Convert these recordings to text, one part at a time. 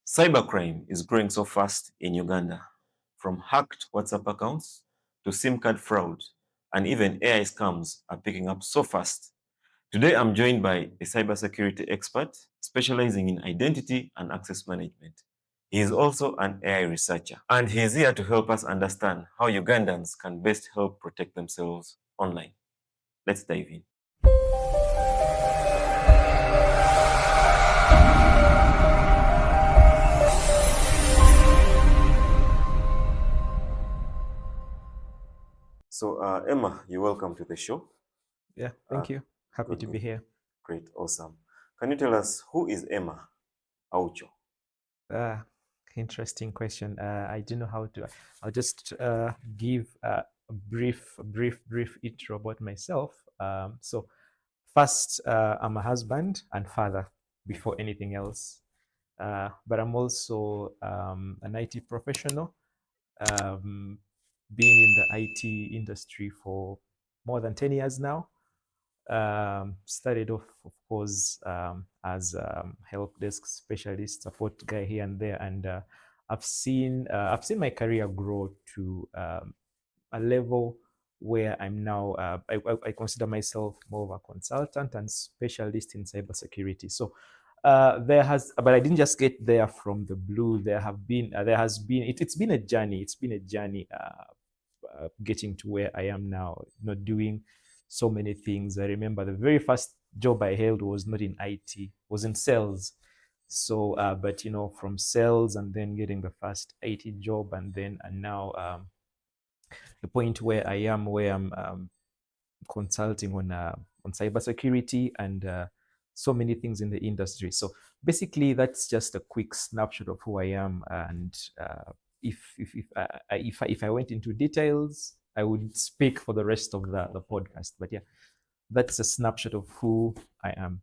Cybercrime is growing so fast in Uganda, from hacked WhatsApp accounts to SIM card fraud, and even AI scams are picking up so fast. Today, I'm joined by a cybersecurity expert specializing in identity and access management. He is also an AI researcher, and he is here to help us understand how Ugandans can best help protect themselves online. Let's dive in. So, Emma, you're welcome to the show. Yeah, thank you. Happy to be here. Great, awesome. Can you tell us who is Emma Oucor? Uh, Interesting question. I don't know how to. I'll just give a brief intro about myself. So, first, I'm a husband and father before anything else. But I'm also an IT professional. Um, been in the IT industry for more than 10 years now. Started off, of course, as help desk specialist, support guy here and there, and I've seen my career grow to a level where I'm now. I consider myself more of a consultant and specialist in cybersecurity. So but I didn't just get there from the blue. It's been a journey. It's been a journey. Getting to where I am now, not doing so many things. I remember the very first job I held was not in IT, was in sales. So, but from sales and then getting the first IT job, and now the point where I am, where I'm consulting on cybersecurity and so many things in the industry. So basically, that's just a quick snapshot of who I am. And if I went into details, I would speak for the rest of the podcast. But yeah, that's a snapshot of who I am.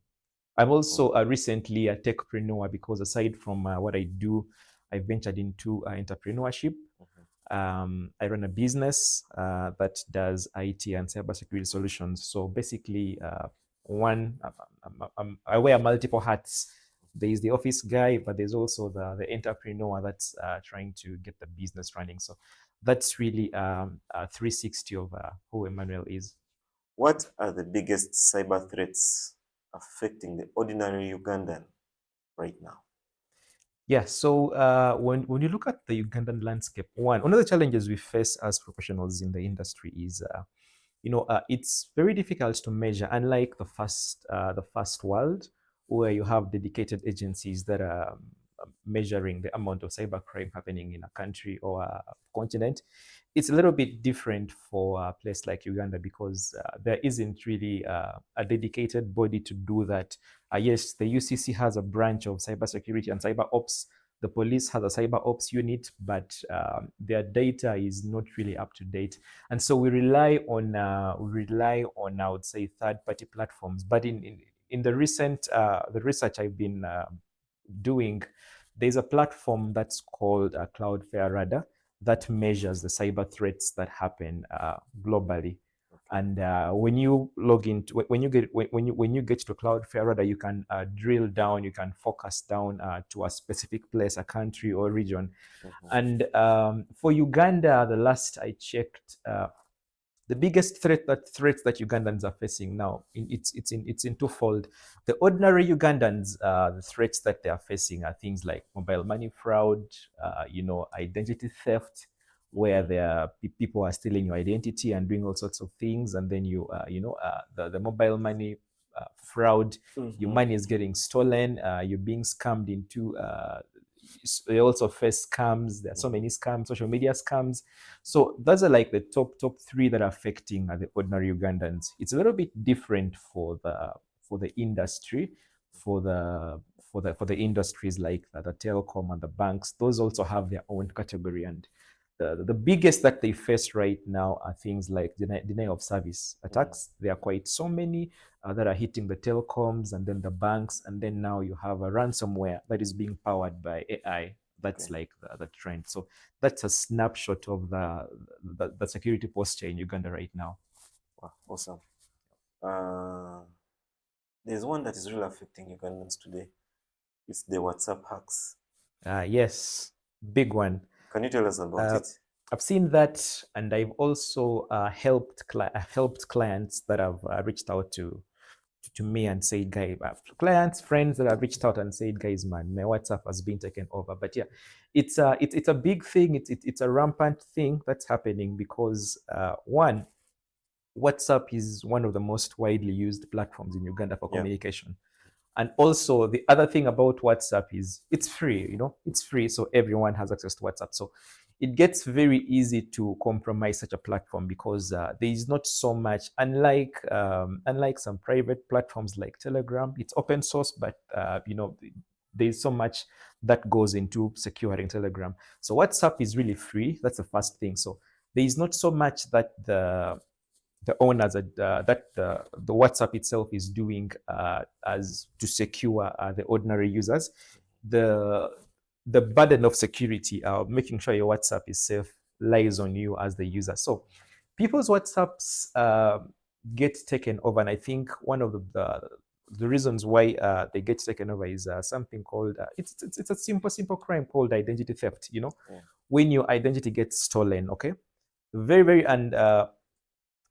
I'm also recently a techpreneur because aside from what I do, I ventured into entrepreneurship. I run a business that does IT and cybersecurity solutions. So basically, I wear multiple hats. There is the office guy, but there's also the entrepreneur that's trying to get the business running. So that's really a 360 of who Emmanuel is. What are the biggest cyber threats affecting the ordinary Ugandan right now? Yeah, so when you look at the Ugandan landscape, one of the challenges we face as professionals in the industry is, it's very difficult to measure. Unlike the first world, where you have dedicated agencies that are measuring the amount of cybercrime happening in a country or a continent, it's a little bit different for a place like Uganda because there isn't really a dedicated body to do that. Yes, the UCC has a branch of cybersecurity and cyber ops. The police has a cyber ops unit, but their data is not really up to date, and so we rely on I would say third-party platforms. But in the recent the research I've been doing, there's a platform that's called Cloudflare Radar that measures the cyber threats that happen globally. And when you log into when you get to Cloudflare Radar, you can drill down, you can focus down to a specific place, a country or region. And for Uganda, the last I checked, the biggest threats that Ugandans are facing now, it's in twofold. The ordinary Ugandans, the threats that they are facing are things like mobile money fraud, identity theft, where people are stealing your identity and doing all sorts of things, and then the mobile money fraud, your money is getting stolen, you're being scammed into. They also face scams. There are so many scams, social media scams. So those are like the top three that are affecting the ordinary Ugandans. It's a little bit different for the industry, for the industries like the telecom and the banks. Those also have their own category, and the biggest that they face right now are things like denial of service attacks. There are quite so many that are hitting the telecoms and then the banks, and then now you have a ransomware that is being powered by AI. That's like the trend. So that's a snapshot of the security posture in Uganda right now. Wow, awesome. There's one that is really affecting Ugandans today. It's the WhatsApp hacks. Yes, big one. Can you tell us about Uh, it? I've seen that, and I've also helped clients that have reached out to me and said, "Guy, clients, friends that have reached out and said, guys, man, my WhatsApp has been taken over." But yeah, it's a big thing. It's a rampant thing that's happening because one, WhatsApp is one of the most widely used platforms in Uganda for Yeah. communication. And also the other thing about WhatsApp is it's free, it's free. So everyone has access to WhatsApp. So it gets very easy to compromise such a platform because there is not so much, unlike some private platforms like Telegram, it's open source, but there's so much that goes into securing Telegram. So WhatsApp is really free. That's the first thing. So there is not so much that the owners that the WhatsApp itself is doing as to secure the ordinary users. The the burden of security, making sure your WhatsApp is safe, lies on you as the user. So people's WhatsApps get taken over, and I think one of the reasons why they get taken over is something called it's a simple crime called identity theft. Yeah. When your identity gets stolen, okay, very and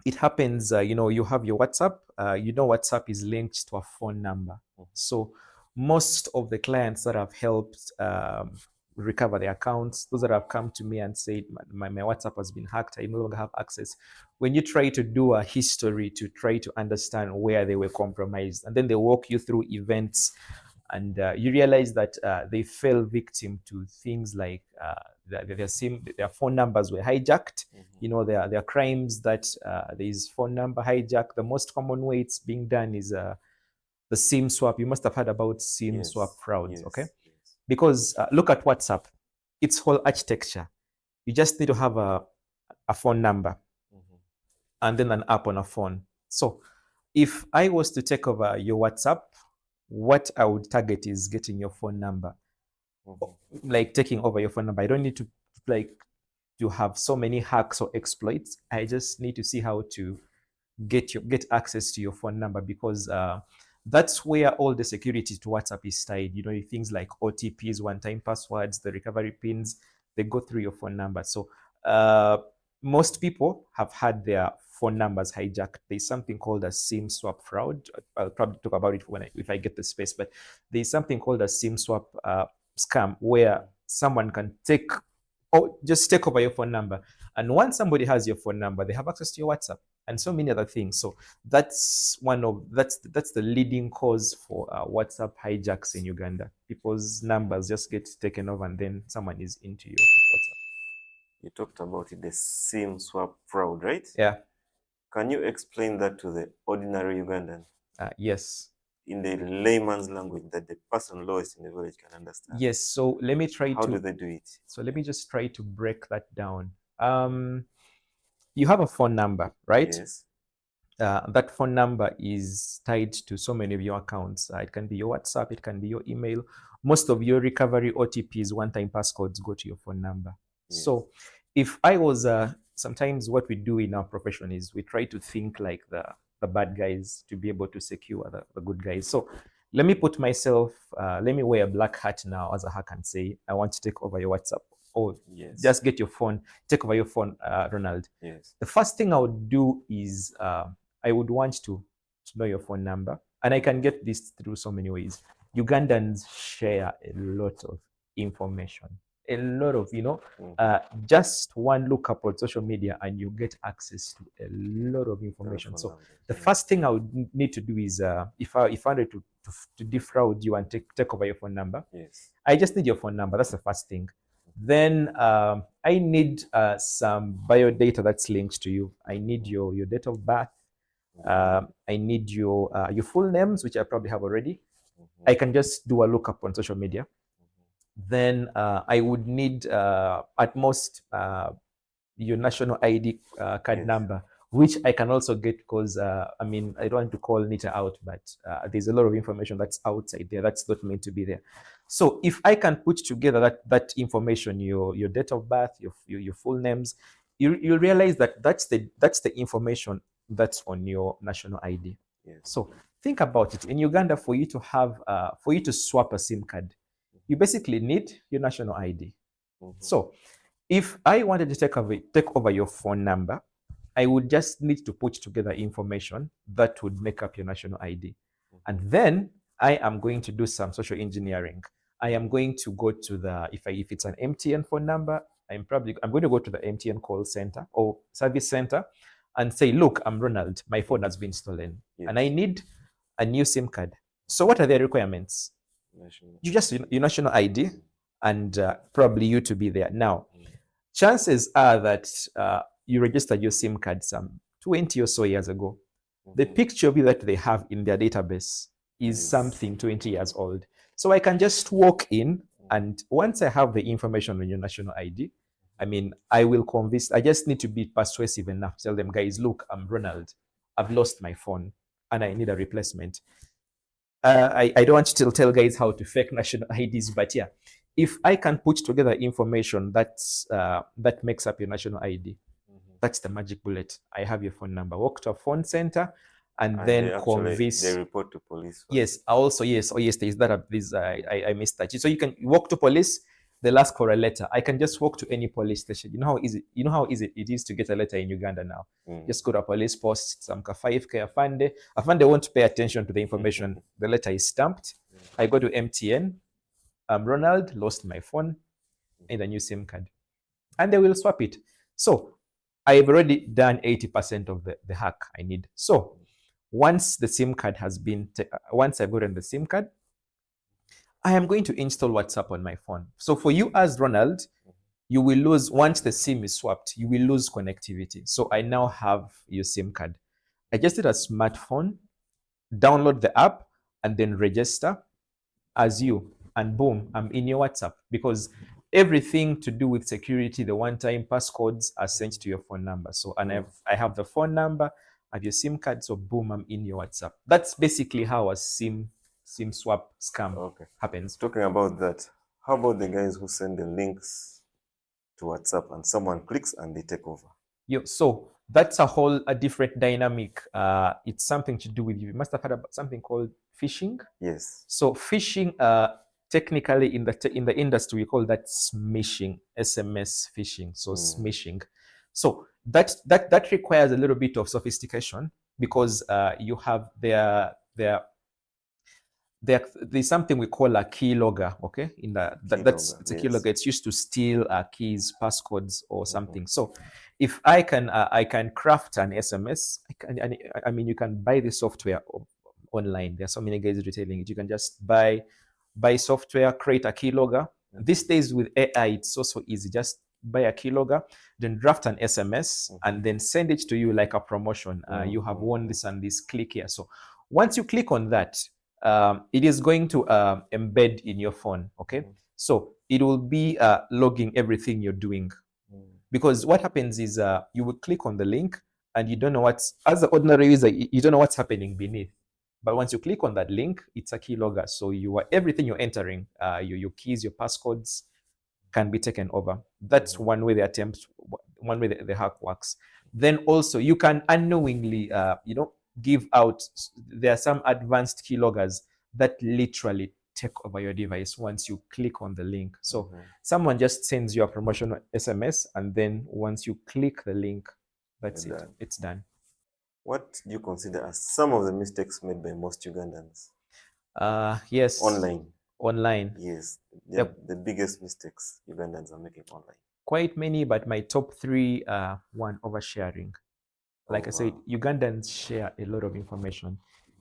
it happens, you have your WhatsApp, WhatsApp is linked to a phone number. So most of the clients that have helped recover their accounts, those that have come to me and said, my WhatsApp has been hacked, I no longer have access. When you try to do a history to try to understand where they were compromised, and then they walk you through events, and you realize that they fell victim to things like their phone numbers were hijacked. There are crimes that there is phone number hijack. The most common way it's being done is the SIM swap. You must have heard about SIM swap Yes. frauds, okay? Yes. Yes. Because look at WhatsApp, its whole architecture. You just need to have a phone number and then an app on a phone. So if I was to take over your WhatsApp, what I would target is getting your phone number, like taking over your phone number. I don't need to like to have so many hacks or exploits. I just need to see how to get access to your phone number because that's where all the security to WhatsApp is tied. Things like OTPs, one-time passwords, the recovery pins, they go through your phone number. So uh, most people have had their phone numbers hijacked. There's something called a SIM swap fraud. I'll probably talk about it if I get the space, but there's something called a SIM swap scam where someone can just take over your phone number. And once somebody has your phone number, they have access to your WhatsApp and so many other things. So that's the leading cause for WhatsApp hijacks in Uganda. People's numbers just get taken over, and then someone is into your WhatsApp. You talked about it, the SIM swap fraud, right? Yeah. Can you explain that to the ordinary Ugandan Yes. in the layman's language that the person lowest in the village can understand? Yes. So let me try How do to. they do it? So let me just try to break that down. You have a phone number, right? Yes. That phone number is tied to so many of your accounts. It can be your WhatsApp, it can be your email. Most of your recovery OTPs, one-time passcodes, go to your phone number. Yes. So if I was, sometimes what we do in our profession is we try to think like the bad guys to be able to secure the good guys. So let me put myself, let me wear a black hat now as a hacker and say, I want to take over your WhatsApp. Or Yes. just get your phone, take over your phone, Ronald. Yes. The first thing I would do is I would want to know your phone number. And I can get this through so many ways. Ugandans share a lot of information. A lot of, just one lookup on social media and you get access to a lot of information. Telephone So numbers. the first thing I would need to do is if I wanted to defraud you and take over your phone number, Yes. I just need your phone number. That's the first thing. Then I need some bio data that's linked to you. I need your date of birth. I need your full names, which I probably have already. I can just do a lookup on social media. Then I would need at most your national ID card Yes. number, which I can also get because I don't want to call Nita out, but there's a lot of information that's outside there that's not meant to be there. So if I can put together that information, your date of birth, your full names, you realize that that's the information that's on your national ID. Yes. So think about it. In Uganda, for you to swap a SIM card, you basically need your national ID. Mhm. So if I wanted to take over your phone number, I would just need to put together information that would make up your national ID. And then I am going to do some social engineering. I am going to go to the, if it's an MTN phone number, I'm going to go to the MTN call center or service center and say, look, I'm Ronald, my phone has been stolen, and I need a new SIM card. So what are the requirements? National. You just your national ID and probably you to be there. Now, chances are that you registered your SIM card some 20 or so years ago. The picture of you that they have in their database is something 20 years old. So I can just walk in, and once I have the information on your national ID, I mean, I will convince, I just need to be persuasive enough to tell them, guys, look, I'm Ronald. I've lost my phone and I need a replacement. I don't want to tell guys how to fake national IDs, but yeah, if I can put together information that makes up your national ID, that's the magic bullet. I have your phone number. Walk to a phone center and then convince. They report to police. Yes, also yes, oh yes, there's that. This I missed that. So you can walk to police. They'll ask for a letter. I can just walk to any police station. You know how easy it is to get a letter in Uganda now. Just go to a police post, some 5K afande. Afande won't pay attention to the information. The letter is stamped. I go to MTN. Ronald lost my phone and a new SIM card, and they will swap it. So I've already done 80% of the hack I need. So once the SIM card has been, once I've gotten the SIM card, I am going to install WhatsApp on my phone. So for you as Ronald, you will lose, once the SIM is swapped, you will lose connectivity. So I now have your SIM card. I just did a smartphone, download the app, and then register as you, and boom, I'm in your WhatsApp, because everything to do with security, the one-time passcodes are sent to your phone number. So, and I have the phone number, I have your SIM card, so boom, I'm in your WhatsApp. That's basically how a SIM swap scam happens. Talking about that, how about the guys who send the links to WhatsApp and someone clicks and they take over? So that's a different dynamic. It's something to do with, you must have heard about something called phishing. Yes. So phishing, technically in the industry, we call that smishing, SMS phishing. So smishing. So that requires a little bit of sophistication, because you have there's something we call a keylogger, okay? That's a keylogger. It's used to steal keys, passcodes, or something. So if I can craft an SMS, I mean, you can buy the software online. There are so many guys retailing it. You can just buy software, create a keylogger. These days with AI, it's so easy. Just buy a keylogger, then draft an SMS, and then send it to you like a promotion. You have won this and this, click here. So once you click on that, it is going to embed in your phone, okay? So it will be logging everything you're doing. Because what happens is you will click on the link and you don't know as the ordinary user, you don't know what's happening beneath. But once you click on that link, it's a keylogger. So everything you're entering, your keys, your passcodes, can be taken over. That's one way the hack works. Then also you can unknowingly, give out. There are some advanced keyloggers that literally take over your device once you click on the link. So someone just sends you a promotional SMS, and then once you click the link, that's it. It's done. What do you consider as some of the mistakes made by most Ugandans? Yes. Online. Yes. The biggest mistakes Ugandans are making online. Quite many, but my top three are: one, oversharing. Like I said, Ugandans share a lot of information.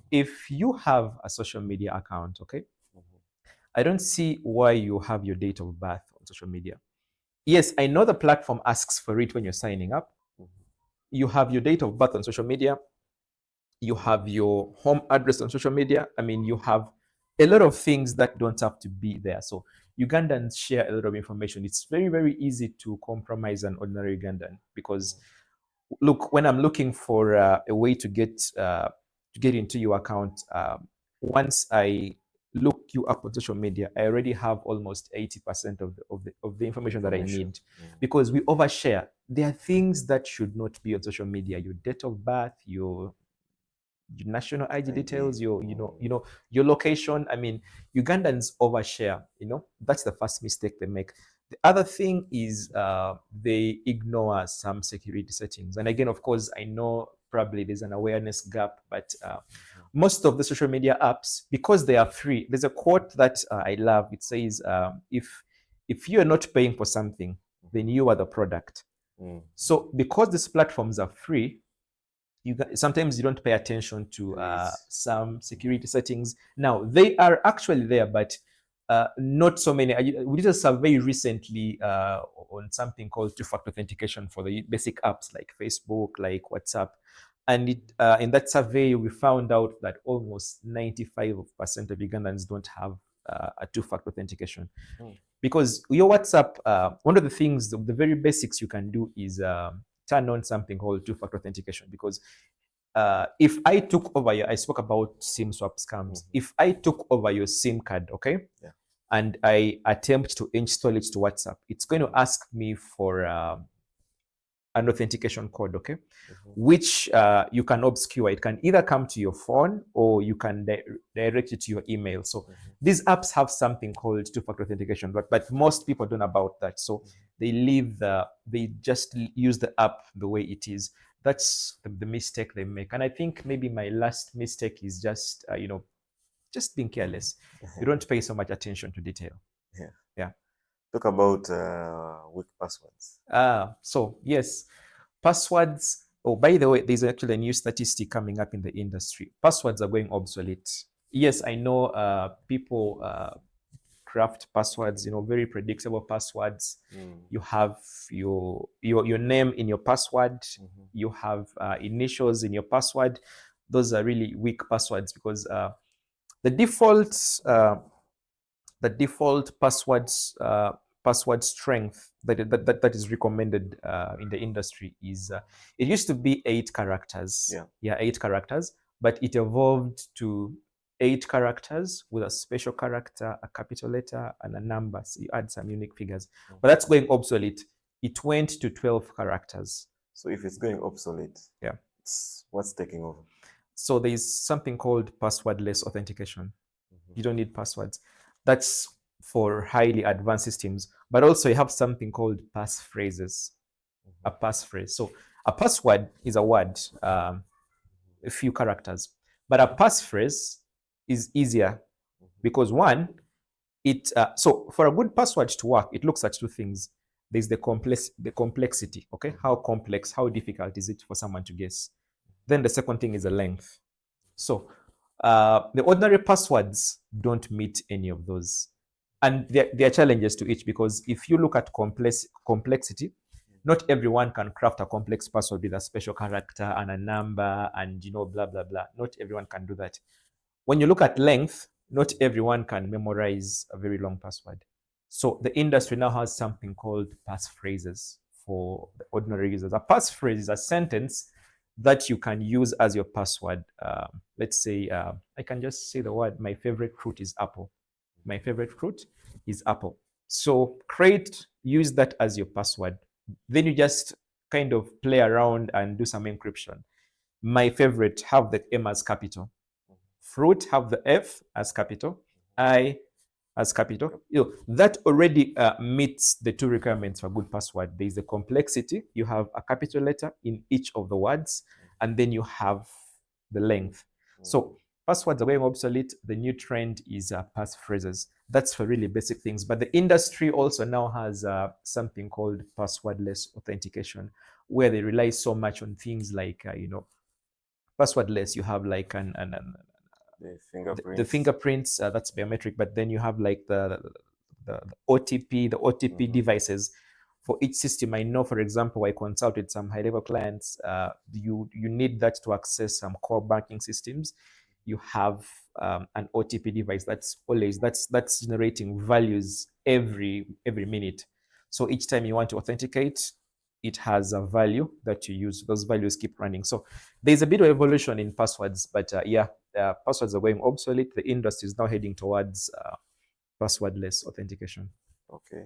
If you have a social media account, okay, I don't see why you have your date of birth on social media. Yes, I know the platform asks for it when you're signing up. You have your date of birth on social media. You have your home address on social media. I mean, you have a lot of things that don't have to be there. So Ugandans share a lot of information. It's very, very easy to compromise an ordinary Ugandan, because look, when I'm looking for a way to get into your account, once I look you up on social media, I already have almost 80% of the information that I need, because we overshare. There are things that should not be on social media: your date of birth, your your national ID details, ID. your location. I mean, Ugandans overshare. That's the first mistake they make. The other thing is they ignore some security settings. And again, of course, I know probably there's an awareness gap, but most of the social media apps, because they are free, there's a quote that I love. It says, if you are not paying for something, then you are the product. So because these platforms are free, sometimes you don't pay attention to some security settings. Now they are actually there, but not so many. We did a survey recently on something called two-factor authentication for the basic apps like Facebook, like WhatsApp, and in that survey we found out that almost 95% of Ugandans don't have a two-factor authentication. Because your WhatsApp, one of the things, the very basics you can do is turn on something called two-factor authentication. Because if I took over I spoke about SIM swap scams. If I took over your SIM card, okay, and I attempt to install it to WhatsApp, it's going to ask me for an authentication code, okay, which you can obscure. It can either come to your phone or you can direct it to your email. So these apps have something called two-factor authentication, but most people don't know about that. So they just use the app the way it is. That's the mistake they make. And I think maybe my last mistake is just just being careless. You don't pay so much attention to detail. Yeah. Talk about weak passwords. So yes, passwords. Oh, by the way, there's actually a new statistic coming up in the industry. Passwords are going obsolete. Yes, I know people craft passwords, very predictable passwords. You have your name in your password. You have initials in your password. Those are really weak passwords because the default password strength that is recommended in the industry is it used to be 8 characters. Yeah, 8 characters, but it evolved to 8 characters with a special character, a capital letter, and a number. So you add some unique figures. But that's going obsolete. It went to 12 characters. So if it's going obsolete, what's taking over? So there's something called passwordless authentication. You don't need passwords. That's for highly advanced systems. But also you have something called passphrases. A passphrase. So a password is a word, a few characters. But a passphrase is easier because one, so for a good password to work, it looks at 2 things. There's the complexity. Okay, how complex, how difficult is it for someone to guess? Then the second thing is the length. So the ordinary passwords don't meet any of those. And there are challenges to each, because if you look at complexity, not everyone can craft a complex password with a special character and a number and blah, blah, blah. Not everyone can do that. When you look at length, not everyone can memorize a very long password. So the industry now has something called passphrases for the ordinary users. A passphrase is a sentence that you can use as your password. Let's say I can just say the word, my favorite fruit is apple. My favorite fruit is apple. So use that as your password. Then you just kind of play around and do some encryption. My favorite, have the M as capital. Fruit, have the F as capital. I as capital. That already meets the 2 requirements for a good password. There is the complexity. You have a capital letter in each of the words, and then you have the length. So passwords are going obsolete. The new trend is passphrases. That's for really basic things. But the industry also now has something called passwordless authentication, where they rely so much on things like, passwordless. You have like the fingerprints, that's biometric, but then you have like the OTP devices for each system. I know, for example, I consulted some high-level clients. You need that to access some core banking systems. You have an OTP device that's generating values every minute. So each time you want to authenticate, it has a value that you use. Those values keep running. So there's a bit of evolution in passwords, but passwords are going obsolete. The industry is now heading towards passwordless authentication. Okay.